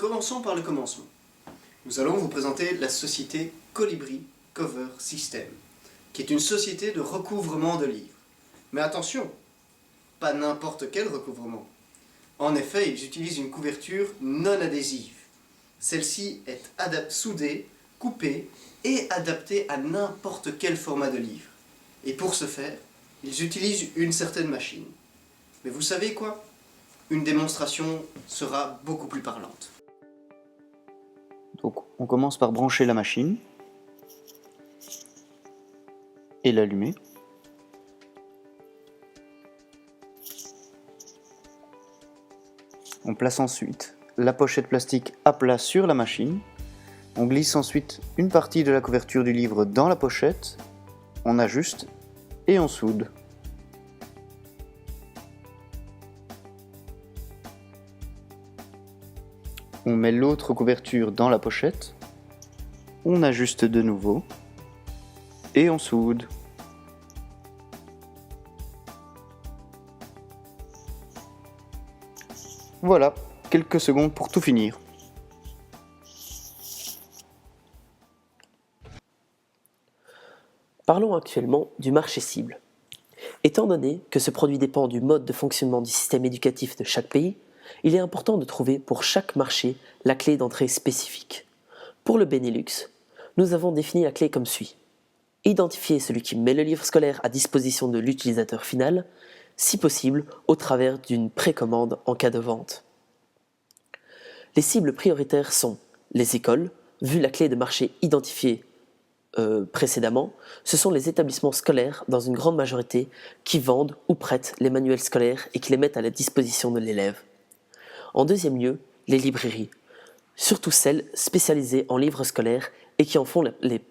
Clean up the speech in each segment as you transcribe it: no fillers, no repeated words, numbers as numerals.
Commençons par le commencement. Nous allons vous présenter la société Colibri Cover System, qui est une société de recouvrement de livres. Mais attention, pas n'importe quel recouvrement. En effet, ils utilisent une couverture non adhésive. Celle-ci est soudée, coupée et adaptée à n'importe quel format de livre. Et pour ce faire, ils utilisent une certaine machine. Mais vous savez quoi ? Une démonstration sera beaucoup plus parlante. Donc on commence par brancher la machine et l'allumer. On place ensuite la pochette plastique à plat sur la machine. On glisse ensuite une partie de la couverture du livre dans la pochette. On ajuste et on soude. On met l'autre couverture dans la pochette, on ajuste de nouveau et on soude. Voilà, quelques secondes pour tout finir. Parlons actuellement du marché cible. Étant donné que ce produit dépend du mode de fonctionnement du système éducatif de chaque pays, il est important de trouver pour chaque marché la clé d'entrée spécifique. Pour le Benelux, nous avons défini la clé comme suit. Identifier celui qui met le livre scolaire à disposition de l'utilisateur final, si possible au travers d'une précommande en cas de vente. Les cibles prioritaires sont les écoles, vu la clé de marché identifiée précédemment, ce sont les établissements scolaires dans une grande majorité qui vendent ou prêtent les manuels scolaires et qui les mettent à la disposition de l'élève. En deuxième lieu, les librairies, surtout celles spécialisées en livres scolaires et qui en font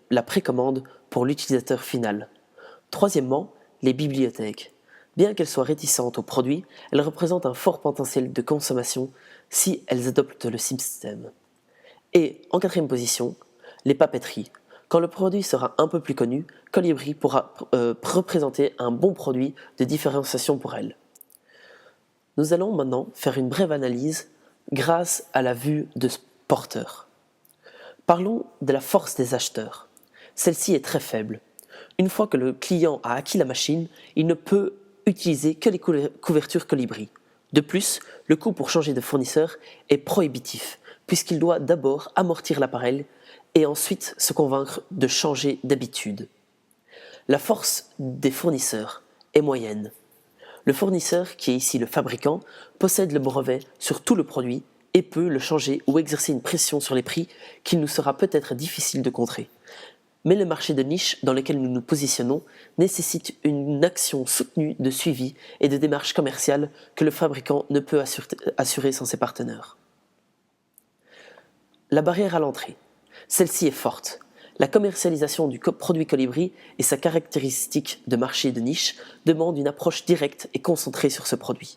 la précommande pour l'utilisateur final. Troisièmement, les bibliothèques. Bien qu'elles soient réticentes aux produits, elles représentent un fort potentiel de consommation si elles adoptent le système. Et en quatrième position, les papeteries. Quand le produit sera un peu plus connu, Colibri pourra représenter un bon produit de différenciation pour elle. Nous allons maintenant faire une brève analyse grâce à la vue de porteur. Parlons de la force des acheteurs. Celle-ci est très faible. Une fois que le client a acquis la machine, il ne peut utiliser que les couvertures Colibri. De plus, le coût pour changer de fournisseur est prohibitif, puisqu'il doit d'abord amortir l'appareil et ensuite se convaincre de changer d'habitude. La force des fournisseurs est moyenne. Le fournisseur, qui est ici le fabricant, possède le brevet sur tout le produit et peut le changer ou exercer une pression sur les prix qu'il nous sera peut-être difficile de contrer. Mais le marché de niche dans lequel nous nous positionnons nécessite une action soutenue de suivi et de démarche commerciale que le fabricant ne peut assurer sans ses partenaires. La barrière à l'entrée. Celle-ci est forte. La commercialisation du produit Colibri et sa caractéristique de marché de niche demandent une approche directe et concentrée sur ce produit.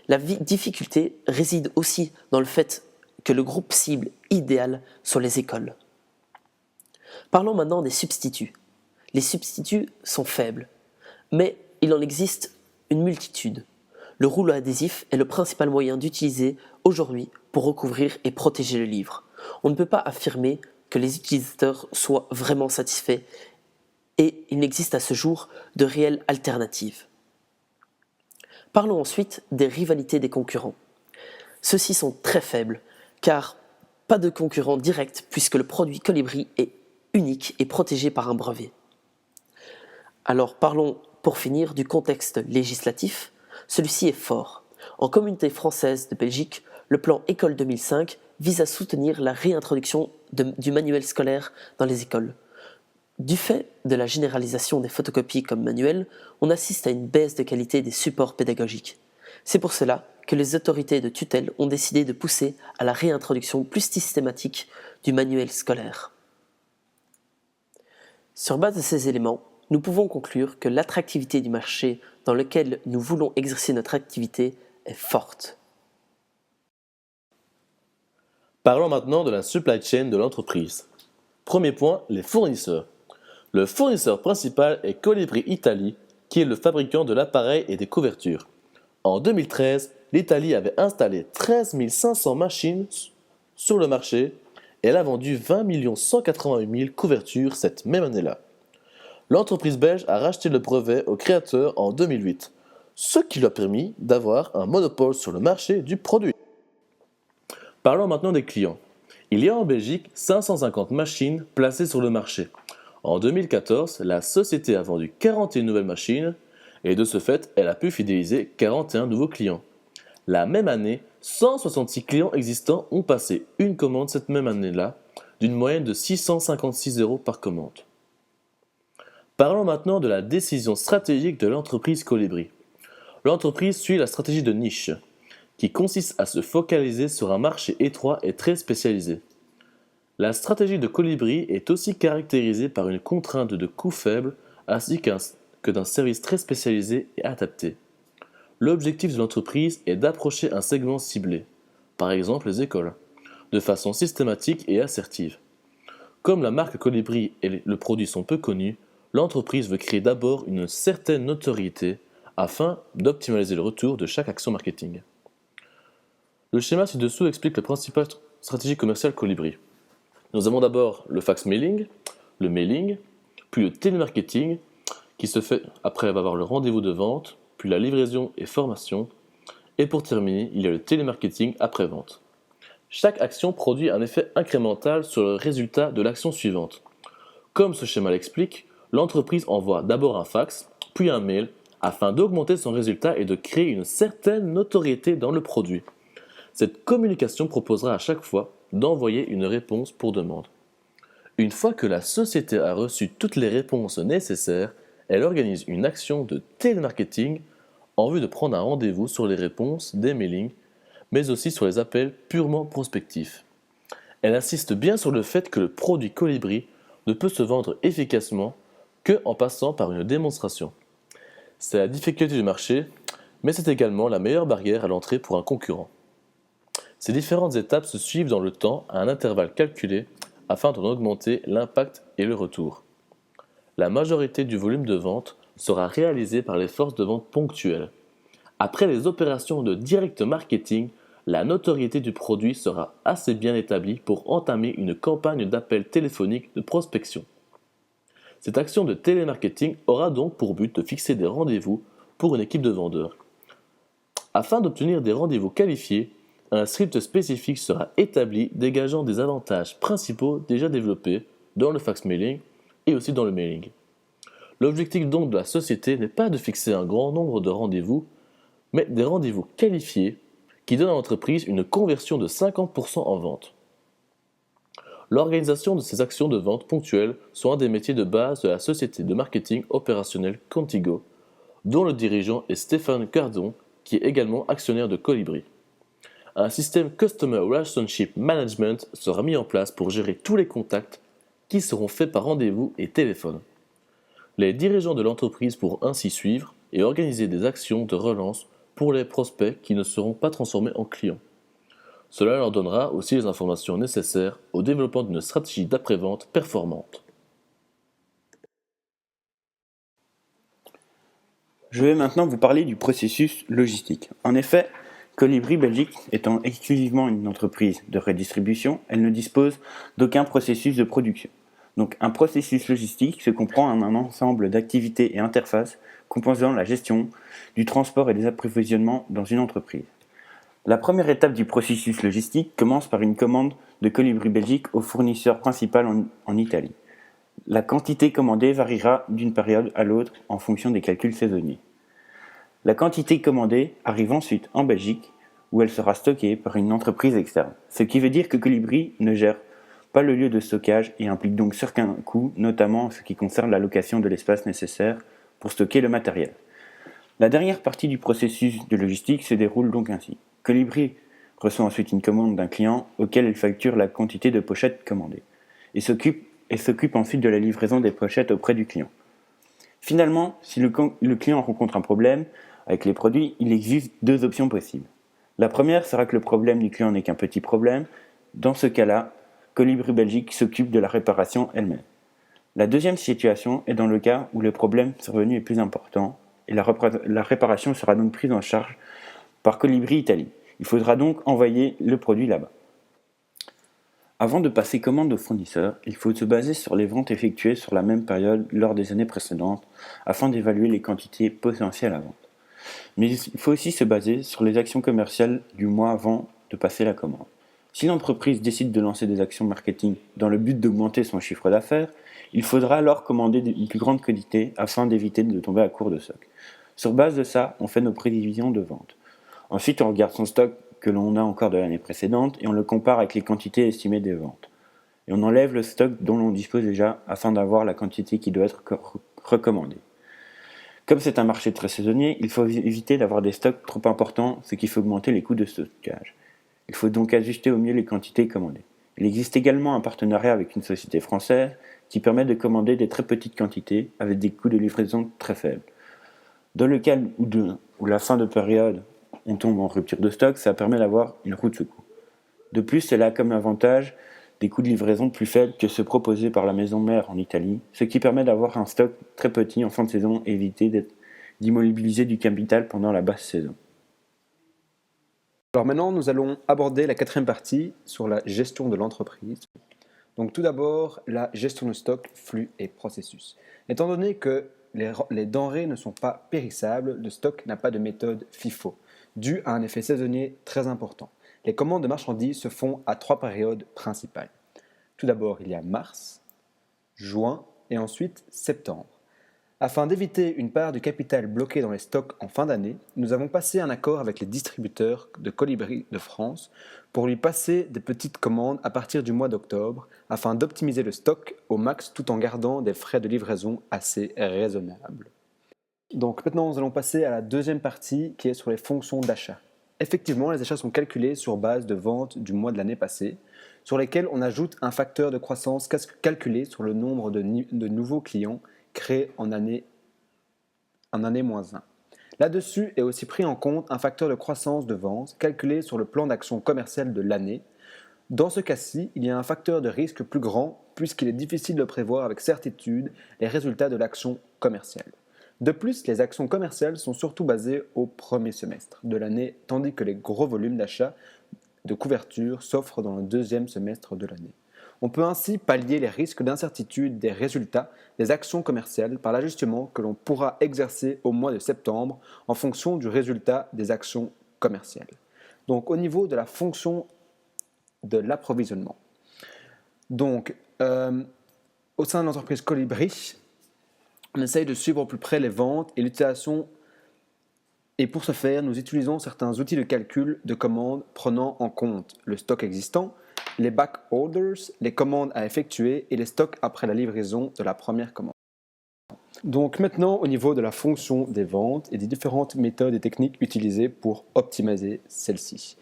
La difficulté réside aussi dans le fait que le groupe cible idéal soit les écoles. Parlons maintenant des substituts. Les substituts sont faibles, mais il en existe une multitude. Le rouleau adhésif est le principal moyen d'utiliser aujourd'hui pour recouvrir et protéger le livre. On ne peut pas affirmer que les utilisateurs soient vraiment satisfaits et il n'existe à ce jour de réelles alternatives. Parlons ensuite des rivalités des concurrents. Ceux-ci sont très faibles car pas de concurrent direct puisque le produit Colibri est unique et protégé par un brevet. Alors parlons pour finir du contexte législatif. Celui-ci est fort. En Communauté française de Belgique, le plan École 2005 vise à soutenir la réintroduction du manuel scolaire dans les écoles. Du fait de la généralisation des photocopies comme manuel, on assiste à une baisse de qualité des supports pédagogiques. C'est pour cela que les autorités de tutelle ont décidé de pousser à la réintroduction plus systématique du manuel scolaire. Sur base de ces éléments, nous pouvons conclure que l'attractivité du marché dans lequel nous voulons exercer notre activité est forte. Parlons maintenant de la supply chain de l'entreprise. Premier point, les fournisseurs. Le fournisseur principal est Colibri Italie, qui est le fabricant de l'appareil et des couvertures. En 2013, l'Italie avait installé 13 500 machines sur le marché et elle a vendu 20 188 000 couvertures cette même année-là. L'entreprise belge a racheté le brevet au créateur en 2008, ce qui lui a permis d'avoir un monopole sur le marché du produit. Parlons maintenant des clients. Il y a en Belgique 550 machines placées sur le marché. En 2014, la société a vendu 41 nouvelles machines et de ce fait, elle a pu fidéliser 41 nouveaux clients. La même année, 166 clients existants ont passé une commande cette même année-là, d'une moyenne de 656 € par commande. Parlons maintenant de la décision stratégique de l'entreprise Colibri. L'entreprise suit la stratégie de niche, qui consiste à se focaliser sur un marché étroit et très spécialisé. La stratégie de Colibri est aussi caractérisée par une contrainte de coût faible ainsi que d'un service très spécialisé et adapté. L'objectif de l'entreprise est d'approcher un segment ciblé, par exemple les écoles, de façon systématique et assertive. Comme la marque Colibri et le produit sont peu connus, l'entreprise veut créer d'abord une certaine notoriété afin d'optimiser le retour de chaque action marketing. Le schéma ci-dessous explique les principales stratégies commerciales Colibri. Nous avons d'abord le fax mailing, le mailing, puis le télémarketing qui se fait après avoir le rendez-vous de vente, puis la livraison et formation, et pour terminer, il y a le télémarketing après-vente. Chaque action produit un effet incrémental sur le résultat de l'action suivante. Comme ce schéma l'explique, l'entreprise envoie d'abord un fax, puis un mail, afin d'augmenter son résultat et de créer une certaine notoriété dans le produit. Cette communication proposera à chaque fois d'envoyer une réponse pour demande. Une fois que la société a reçu toutes les réponses nécessaires, elle organise une action de télémarketing en vue de prendre un rendez-vous sur les réponses des mailings, mais aussi sur les appels purement prospectifs. Elle insiste bien sur le fait que le produit Colibri ne peut se vendre efficacement que en passant par une démonstration. C'est la difficulté du marché, mais c'est également la meilleure barrière à l'entrée pour un concurrent. Ces différentes étapes se suivent dans le temps à un intervalle calculé afin d'en augmenter l'impact et le retour. La majorité du volume de vente sera réalisée par les forces de vente ponctuelles. Après les opérations de direct marketing, la notoriété du produit sera assez bien établie pour entamer une campagne d'appel téléphonique de prospection. Cette action de télémarketing aura donc pour but de fixer des rendez-vous pour une équipe de vendeurs. Afin d'obtenir des rendez-vous qualifiés, un script spécifique sera établi dégageant des avantages principaux déjà développés dans le fax mailing et aussi dans le mailing. L'objectif donc de la société n'est pas de fixer un grand nombre de rendez-vous, mais des rendez-vous qualifiés qui donnent à l'entreprise une conversion de 50% en vente. L'organisation de ces actions de vente ponctuelles sont un des métiers de base de la société de marketing opérationnel Contigo, dont le dirigeant est Stéphane Cardon, qui est également actionnaire de Colibri. Un système Customer Relationship Management sera mis en place pour gérer tous les contacts qui seront faits par rendez-vous et téléphone. Les dirigeants de l'entreprise pourront ainsi suivre et organiser des actions de relance pour les prospects qui ne seront pas transformés en clients. Cela leur donnera aussi les informations nécessaires au développement d'une stratégie d'après-vente performante. Je vais maintenant vous parler du processus logistique. En effet, Colibri Belgique étant exclusivement une entreprise de redistribution, elle ne dispose d'aucun processus de production. Donc un processus logistique se comprend en un ensemble d'activités et interfaces composant la gestion du transport et des approvisionnements dans une entreprise. La première étape du processus logistique commence par une commande de Colibri Belgique au fournisseur principal en Italie. La quantité commandée variera d'une période à l'autre en fonction des calculs saisonniers. La quantité commandée arrive ensuite en Belgique où elle sera stockée par une entreprise externe. Ce qui veut dire que Colibri ne gère pas le lieu de stockage et implique donc certains coûts, notamment en ce qui concerne l'allocation de l'espace nécessaire pour stocker le matériel. La dernière partie du processus de logistique se déroule donc ainsi. Colibri reçoit ensuite une commande d'un client auquel elle facture la quantité de pochettes commandées et s'occupe ensuite de la livraison des pochettes auprès du client. Finalement, si le client rencontre un problème avec les produits, il existe deux options possibles. La première sera que le problème du client n'est qu'un petit problème. Dans ce cas-là, Colibri Belgique s'occupe de la réparation elle-même. La deuxième situation est dans le cas où le problème survenu est plus important et la réparation sera donc prise en charge par Colibri Italie. Il faudra donc envoyer le produit là-bas. Avant de passer commande aux fournisseurs, il faut se baser sur les ventes effectuées sur la même période lors des années précédentes afin d'évaluer les quantités potentielles à vendre. Mais il faut aussi se baser sur les actions commerciales du mois avant de passer la commande. Si l'entreprise décide de lancer des actions marketing dans le but d'augmenter son chiffre d'affaires, il faudra alors commander une plus grande quantité afin d'éviter de tomber à court de stock. Sur base de ça, on fait nos prévisions de vente. Ensuite, on regarde son stock que l'on a encore de l'année précédente et on le compare avec les quantités estimées des ventes. Et on enlève le stock dont l'on dispose déjà afin d'avoir la quantité qui doit être recommandée. Comme c'est un marché très saisonnier, il faut éviter d'avoir des stocks trop importants, ce qui fait augmenter les coûts de stockage. Il faut donc ajuster au mieux les quantités commandées. Il existe également un partenariat avec une société française qui permet de commander des très petites quantités avec des coûts de livraison très faibles. Dans le cas où la fin de période, on tombe en rupture de stock, ça permet d'avoir une roue de secours. De plus, cela a comme avantage des coûts de livraison plus faibles que ceux proposés par la maison mère en Italie, ce qui permet d'avoir un stock très petit en fin de saison et éviter d'immobiliser du capital pendant la basse saison. Alors maintenant, nous allons aborder la quatrième partie sur la gestion de l'entreprise. Donc tout d'abord, la gestion de stock, flux et processus. Étant donné que les denrées ne sont pas périssables, le stock n'a pas de méthode FIFO, dû à un effet saisonnier très important. Les commandes de marchandises se font à 3 périodes principales. Tout d'abord, il y a mars, juin et ensuite septembre. Afin d'éviter une part du capital bloqué dans les stocks en fin d'année, nous avons passé un accord avec les distributeurs de Colibri de France pour lui passer des petites commandes à partir du mois d'octobre afin d'optimiser le stock au max tout en gardant des frais de livraison assez raisonnables. Donc maintenant, nous allons passer à la deuxième partie qui est sur les fonctions d'achat. Effectivement, les achats sont calculés sur base de ventes du mois de l'année passée, sur lesquels on ajoute un facteur de croissance calculé sur le nombre de nouveaux clients créés en année -1. Là-dessus est aussi pris en compte un facteur de croissance de vente calculé sur le plan d'action commerciale de l'année. Dans ce cas-ci, il y a un facteur de risque plus grand puisqu'il est difficile de prévoir avec certitude les résultats de l'action commerciale. De plus, les actions commerciales sont surtout basées au premier semestre de l'année, tandis que les gros volumes d'achat de couverture s'offrent dans le deuxième semestre de l'année. On peut ainsi pallier les risques d'incertitude des résultats des actions commerciales par l'ajustement que l'on pourra exercer au mois de septembre en fonction du résultat des actions commerciales. Donc au niveau de la fonction de l'approvisionnement. Donc au sein de l'entreprise Colibri, on essaye de suivre au plus près les ventes et l'utilisation. Et pour ce faire, nous utilisons certains outils de calcul de commandes prenant en compte le stock existant, les back orders, les commandes à effectuer et les stocks après la livraison de la première commande. Donc maintenant, au niveau de la fonction des ventes et des différentes méthodes et techniques utilisées pour optimiser celle-ci.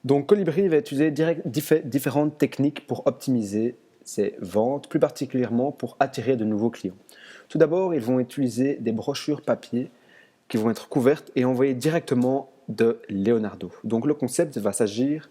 Donc Colibri va utiliser différentes techniques pour optimiser ses ventes, plus particulièrement pour attirer de nouveaux clients. Tout d'abord, ils vont utiliser des brochures papier qui vont être couvertes et envoyées directement de Leonardo. Donc le concept va s'agir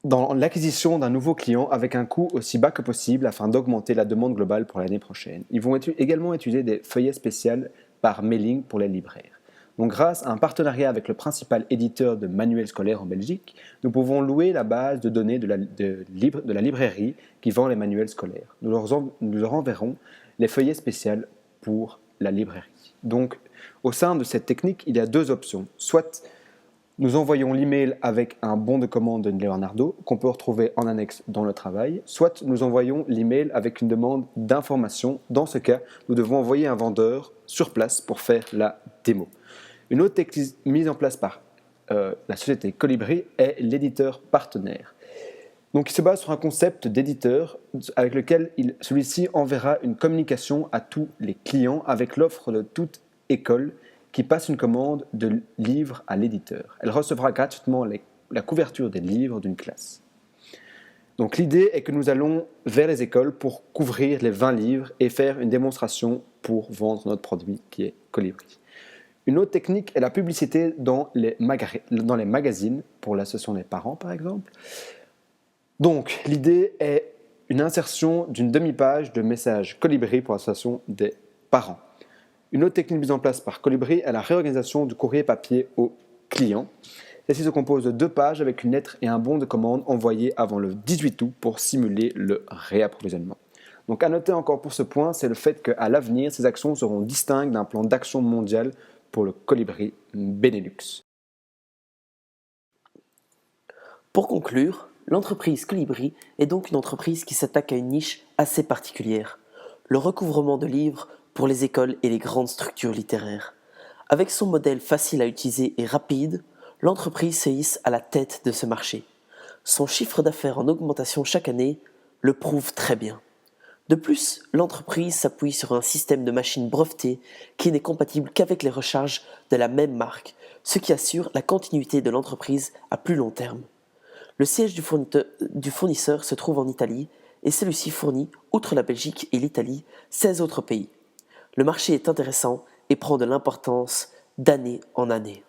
dans l'acquisition d'un nouveau client avec un coût aussi bas que possible afin d'augmenter la demande globale pour l'année prochaine. Ils vont également utiliser des feuillets spéciaux par mailing pour les libraires. Donc grâce à un partenariat avec le principal éditeur de manuels scolaires en Belgique, nous pouvons louer la base de données de la librairie qui vend les manuels scolaires. Nous leur enverrons les feuillets spéciaux pour la librairie. Donc au sein de cette technique, il y a deux options. Soit nous envoyons l'email avec un bon de commande de Leonardo qu'on peut retrouver en annexe dans le travail, soit nous envoyons l'email avec une demande d'information. Dans ce cas, nous devons envoyer un vendeur sur place pour faire la démo. Une autre technique mise en place par la société Colibri est l'éditeur partenaire. Donc il se base sur un concept d'éditeur avec lequel celui-ci enverra une communication à tous les clients avec l'offre de toute école qui passe une commande de livres à l'éditeur. Elle recevra gratuitement la couverture des livres d'une classe. Donc l'idée est que nous allons vers les écoles pour couvrir les 20 livres et faire une démonstration pour vendre notre produit qui est Colibri. Une autre technique est la publicité dans les magazines pour l'association des parents par exemple. Donc l'idée est une insertion d'une demi-page de messages Colibri pour l'association des parents. Une autre technique mise en place par Colibri est la réorganisation du courrier papier aux clients. Celle-ci se compose de 2 pages avec une lettre et un bon de commande envoyé avant le 18 août pour simuler le réapprovisionnement. Donc à noter encore pour ce point, c'est le fait qu'à l'avenir, ces actions seront distinctes d'un plan d'action mondial pour le colibri Benelux. Pour conclure, l'entreprise Colibri est donc une entreprise qui s'attaque à une niche assez particulière, le recouvrement de livres pour les écoles et les grandes structures littéraires. Avec son modèle facile à utiliser et rapide, l'entreprise se hisse à la tête de ce marché. Son chiffre d'affaires en augmentation chaque année le prouve très bien. De plus, l'entreprise s'appuie sur un système de machines brevetées qui n'est compatible qu'avec les recharges de la même marque, ce qui assure la continuité de l'entreprise à plus long terme. Le siège du fournisseur se trouve en Italie et celui-ci fournit, outre la Belgique et l'Italie, 16 autres pays. Le marché est intéressant et prend de l'importance d'année en année.